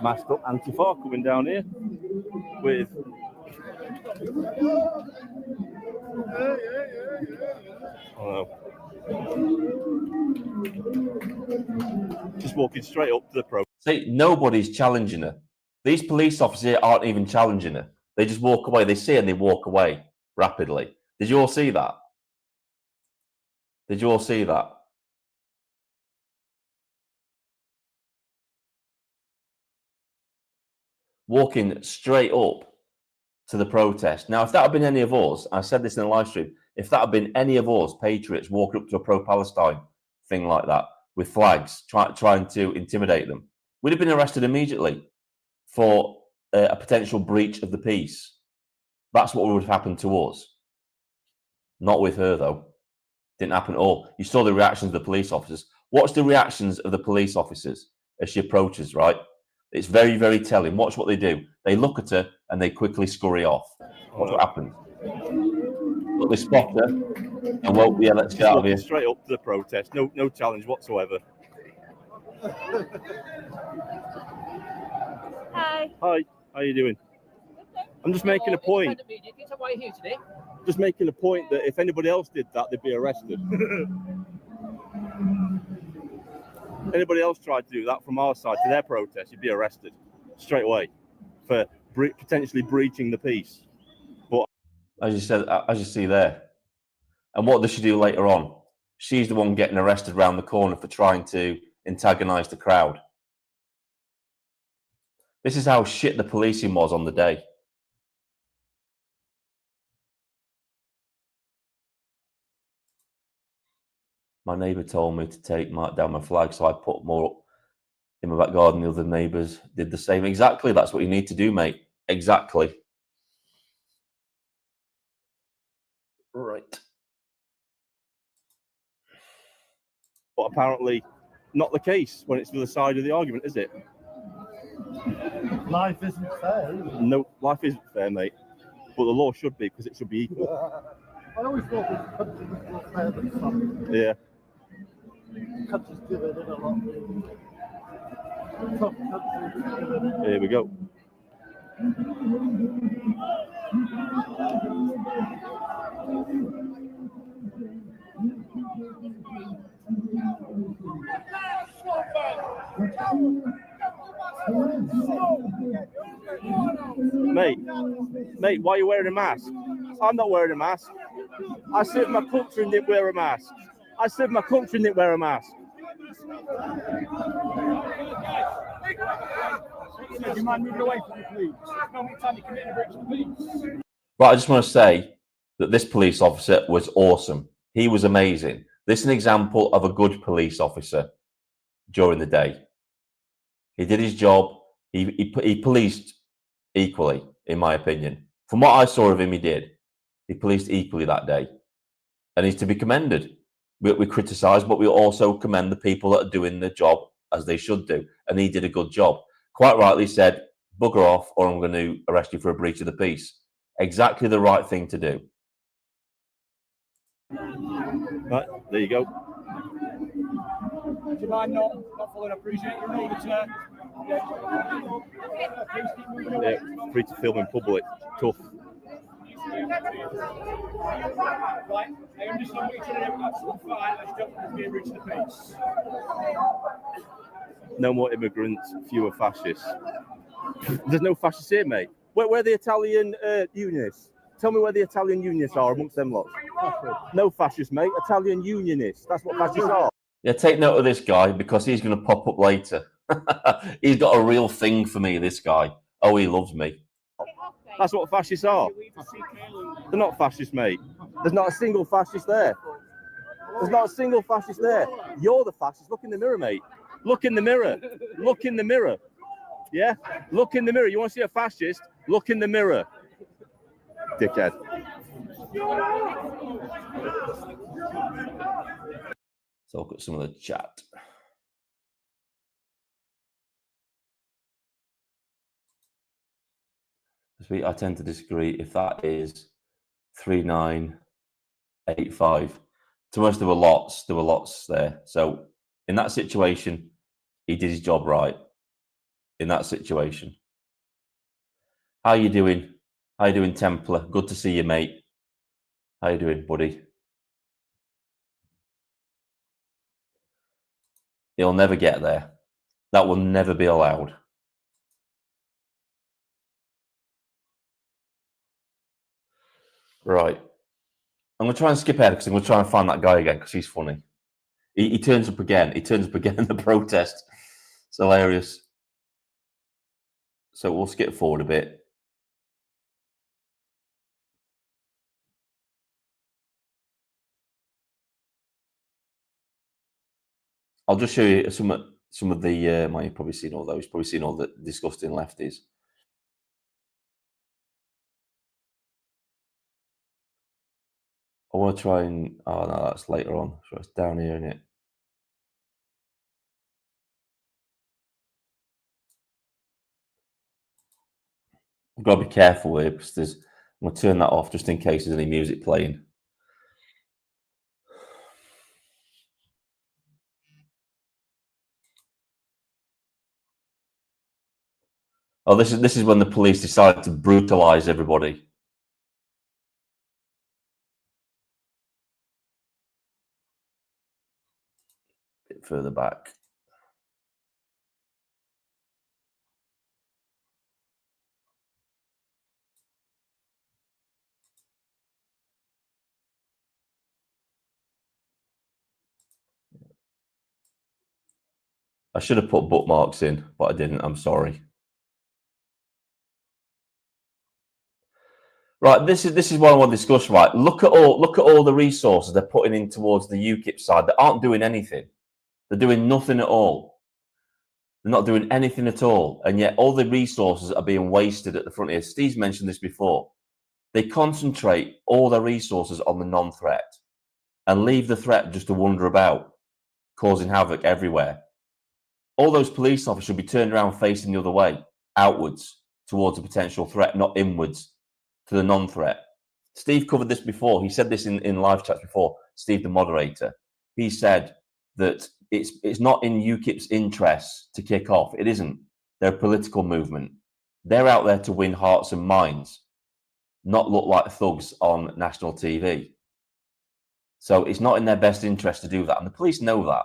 Masked up Antifa coming down here with. Oh, just walking straight up to the protest. See, nobody's challenging her. These police officers aren't even challenging her. They just walk away. They see her and they walk away rapidly. Did you all see that? Did you all see that? Walking straight up to the protest. Now, if that had been any of us, I said this in the live stream, if that had been any of us, patriots, walking up to a pro-Palestine thing like that with flags, trying to intimidate them, we'd have been arrested immediately for a potential breach of the peace. That's what would have happened to us. Not with her, though. Didn't happen at all. You saw the reactions of the police officers. Watch the reactions of the police officers as she approaches, right? It's very, very telling. Watch what they do. They look at her and they quickly scurry off. Watch what happens. Look, they spot her and well, yeah, let's get out of here. Straight up to the protest. No challenge whatsoever. Hi. Hi, how you doing? I'm just making a point. Just making a point that if anybody else did that, they'd be arrested. Anybody else tried to do that from our side to their protest, you'd be arrested straight away for potentially breaching the peace. But as you said, as you see there, and what does she do later on? She's the one getting arrested around the corner for trying to antagonize the crowd. This is how shit the policing was on the day. My neighbour told me to take down my flag, so I put more up in my back garden. The other neighbours did the same. Exactly, that's what you need to do, mate. Exactly. Right. But apparently not the case when it's the other side of the argument, is it? Life isn't fair, is it? No, life isn't fair, mate. But the law should be, because it should be equal. I always thought this country was more fair than some Yeah. countries give it in a lot. Tough countries give it in. Here we go. Mate, why are you wearing a mask? I'm not wearing a mask. I served my country and didn't wear a mask. I served my country and didn't wear a mask. Do you mind moving away from the police? How many times you committed a breach of the peace? Right, I just want to say that this police officer was awesome. He was amazing. This is an example of a good police officer during the day. He did his job. He policed equally, in my opinion. From what I saw of him, he did. He policed equally that day. And he's to be commended. We criticise, but we also commend the people that are doing the job as they should do. And he did a good job. Quite rightly said, bugger off or I'm going to arrest you for a breach of the peace. Exactly the right thing to do. Right, there you go. Do you mind not following? I appreciate your notice. Yeah, free to film in public. Tough. Right, I understand what you're trying to do. Absolutely fine. I just don't want to be a breach of the peace. No more immigrants, fewer fascists. There's no fascists here, mate. Where are the Italian unionists? Tell me where the Italian unionists are amongst them lots. No fascists, mate. Italian unionists. That's what fascists are. Yeah, take note of this guy because he's going to pop up later. He's got a real thing for me, this guy. Oh, he loves me. That's what fascists are. They're not fascists, mate. There's not a single fascist there. There's not a single fascist there. You're the fascist. Look in the mirror, mate. Look in the mirror. Look in the mirror. Yeah? Look in the mirror. You want to see a fascist? Look in the mirror. Dickhead. So look at some of the chat. I tend to disagree if that is 3985. To us, there were lots there. So in that situation, he did his job right. In that situation. How you doing? How you doing, Templar? Good to see you, mate. How you doing, buddy? He'll never get there. That will never be allowed. Right. I'm going to try and skip ahead because I'm going to try and find that guy again because he's funny. He turns up again. He turns up again in the protest. It's hilarious. So we'll skip forward a bit. I'll just show you some of the. Well, you've probably seen all those. Probably seen all the disgusting lefties. I want to try and. Oh no, that's later on. So it's down here, isn't it? I've got to be careful here because I'm going to turn that off just in case there's any music playing. Oh, this is when the police decided to brutalize everybody. A bit further back. I should have put bookmarks in, but I didn't. I'm sorry. Right, this is what I want to discuss. Right, look at all the resources they're putting in towards the UKIP side that aren't doing anything. They're doing nothing at all. They're not doing anything at all, and yet all the resources are being wasted at the front here. Steve's mentioned this before. They concentrate all their resources on the non-threat and leave the threat just to wander about, causing havoc everywhere. All those police officers should be turned around facing the other way, outwards, towards a potential threat, not inwards to the non-threat. Steve covered this before. He said this in live chats before. Steve, the moderator, he said that it's not in UKIP's interests to kick off. It isn't. They're a political movement. They're out there to win hearts and minds, not look like thugs on national TV. So it's not in their best interest to do that. And the police know that.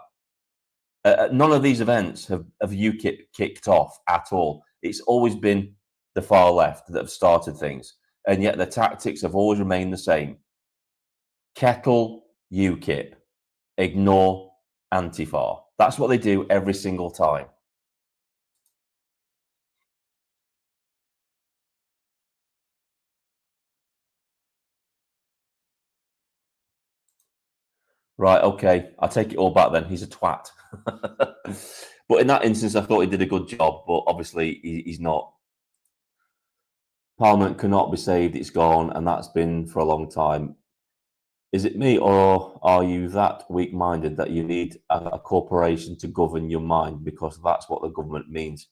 None of these events have UKIP kicked off at all. It's always been the far left that have started things. And yet the tactics have always remained the same. Kettle UKIP. Ignore Antifa. That's what they do every single time. Right, okay. I'll take it all back then. He's a twat. But in that instance, I thought he did a good job, but obviously he's not. Parliament cannot be saved. It's gone, and that's been for a long time. Is it me, or are you that weak-minded that you need a corporation to govern your mind? Because that's what the government means.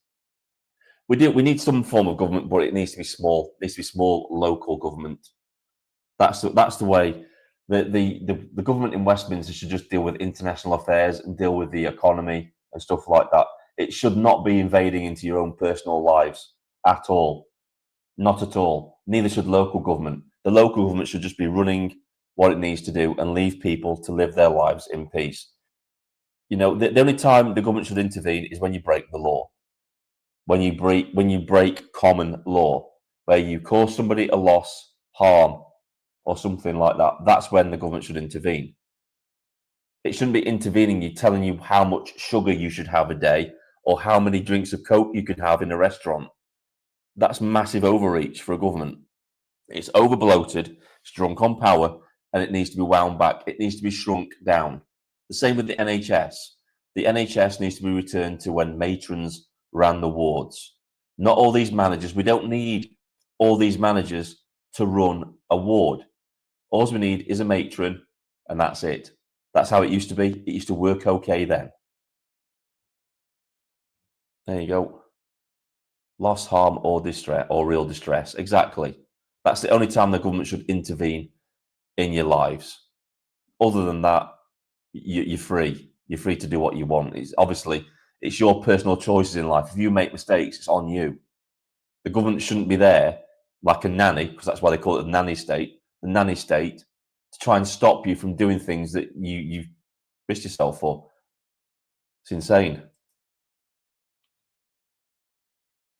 We need some form of government, but it needs to be small. It needs to be small local government. That's the way. The government in Westminster should just deal with international affairs and deal with the economy and stuff like that. It should not be invading into your own personal lives at all. Not at all. Neither should local government. The local government should just be running what it needs to do and leave people to live their lives in peace. You know, the only time the government should intervene is when you break the law. When you break common law, where you cause somebody a loss, harm, or something like that. That's when the government should intervene. It shouldn't be intervening you, telling you how much sugar you should have a day or how many drinks of Coke you can have in a restaurant. That's massive overreach for a government. It's over bloated, it's drunk on power, and it needs to be wound back. It needs to be shrunk down. The same with the NHS. The NHS needs to be returned to when matrons ran the wards. Not all these managers. We don't need all these managers to run a ward. All we need is a matron, and that's it. That's how it used to be. It used to work okay then. There you go. Loss, harm, or distress, or real distress. Exactly. That's the only time the government should intervene in your lives. Other than that, you're free. You're free to do what you want. It's your personal choices in life. If you make mistakes, it's on you. The government shouldn't be there like a nanny, because that's why they call it the nanny state, to try and stop you from doing things that you've risked yourself for. It's insane.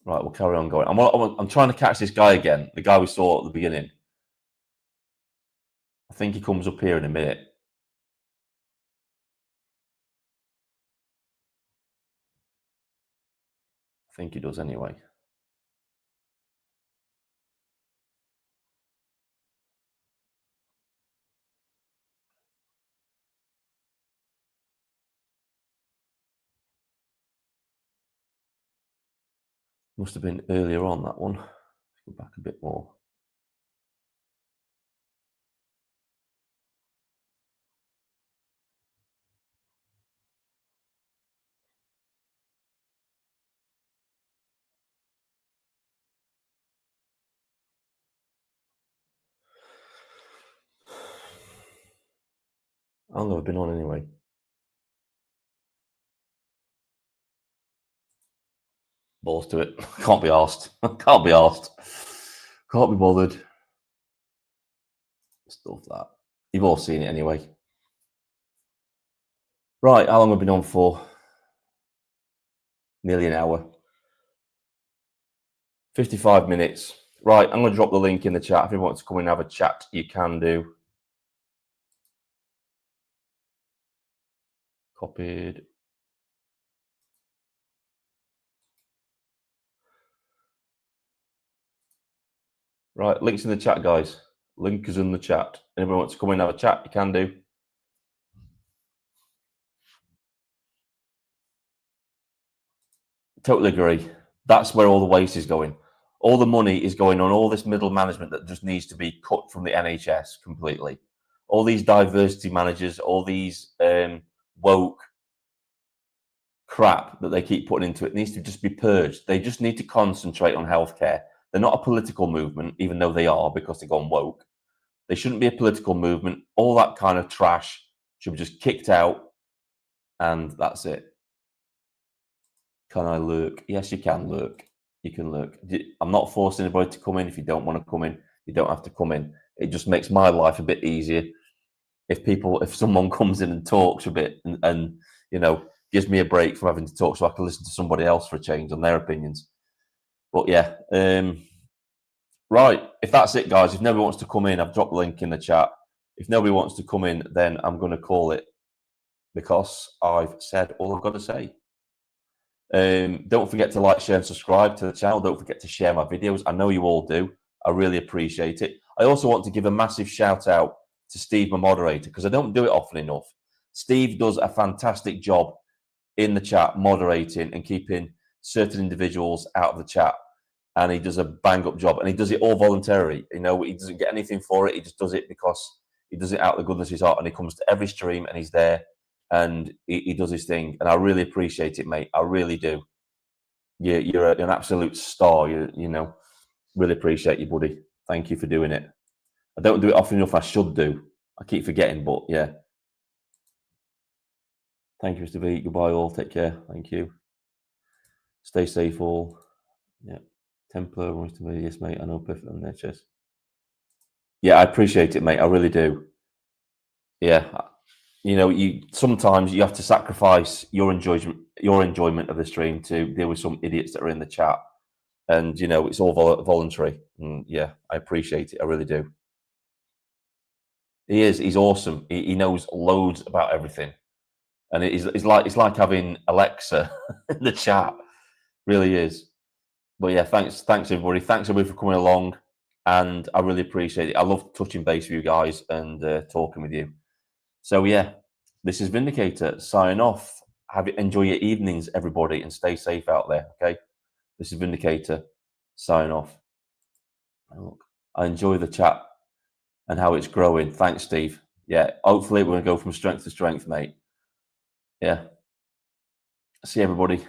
Right, we'll carry on going. I'm trying to catch this guy again, the guy we saw at the beginning. I think he comes up here in a minute. I think he does anyway. Must have been earlier on, that one. Go back a bit more. How long have I been on anyway? Balls to it. Can't be asked. Can't be asked. Can't be bothered. Stuff that. You've all seen it anyway. Right, how long have I been on for? Nearly an hour. 55 minutes. Right, I'm going to drop the link in the chat. If you want to come and have a chat, you can do. Copied. Right, links in the chat, guys. Link is in the chat. Anyone wants to come and have a chat, you can do. Totally agree. That's where all the waste is going. All the money is going on all this middle management that just needs to be cut from the NHS completely. All these diversity managers, all these woke crap that they keep putting into it needs to just be purged. They just need to concentrate on healthcare. They're not a political movement, even though they are, because they've gone woke. They shouldn't be a political movement. All that kind of trash should be just kicked out, and that's it. Can I lurk? Yes, you can lurk. You can look. I'm not forcing anybody to come in. If you don't want to come in, you don't have to come in. It just makes my life a bit easier if someone comes in and talks a bit and you know, gives me a break from having to talk, so I can listen to somebody else for a change on their opinions. But yeah, right. If that's it, guys. If nobody wants to come in, I've dropped the link in the chat. If nobody wants to come in, then I'm going to call it, because I've said all I've got to say. Don't forget to like, share, and subscribe to the channel. Don't forget to share my videos. I know you all do. I really appreciate it. I also want to give a massive shout out to Steve, my moderator, because I don't do it often enough. Steve does a fantastic job in the chat, moderating and keeping certain individuals out of the chat. And he does a bang up job, and he does it all voluntarily. You know, he doesn't get anything for it. He just does it because he does it out of the goodness of his heart, and he comes to every stream and he's there and he does his thing. And I really appreciate it, mate. I really do. You're an absolute star. You know, really appreciate you, buddy. Thank you for doing it. I don't do it often enough. I should do. I keep forgetting, but yeah. Thank you, Mr. V. Goodbye, all. Take care. Thank you. Stay safe, all. Yeah. Templar, Mr. V. Yes, mate. I know perfect on NHS. Yeah, I appreciate it, mate. I really do. Yeah. You know, sometimes you have to sacrifice your enjoyment of the stream to deal with some idiots that are in the chat. And, you know, it's all voluntary. And yeah, I appreciate it. I really do. He is. He's awesome. He knows loads about everything. And it's like having Alexa in the chat. Really is. But yeah, thanks everybody. Thanks everybody for coming along, and I really appreciate it. I love touching base with you guys and talking with you. So yeah, this is Vindicator signing off. Enjoy your evenings, everybody, and stay safe out there. Okay, this is Vindicator signing off. Look, I enjoy the chat and how it's growing. Thanks, Steve. Yeah, hopefully we're gonna go from strength to strength, mate. Yeah. See everybody.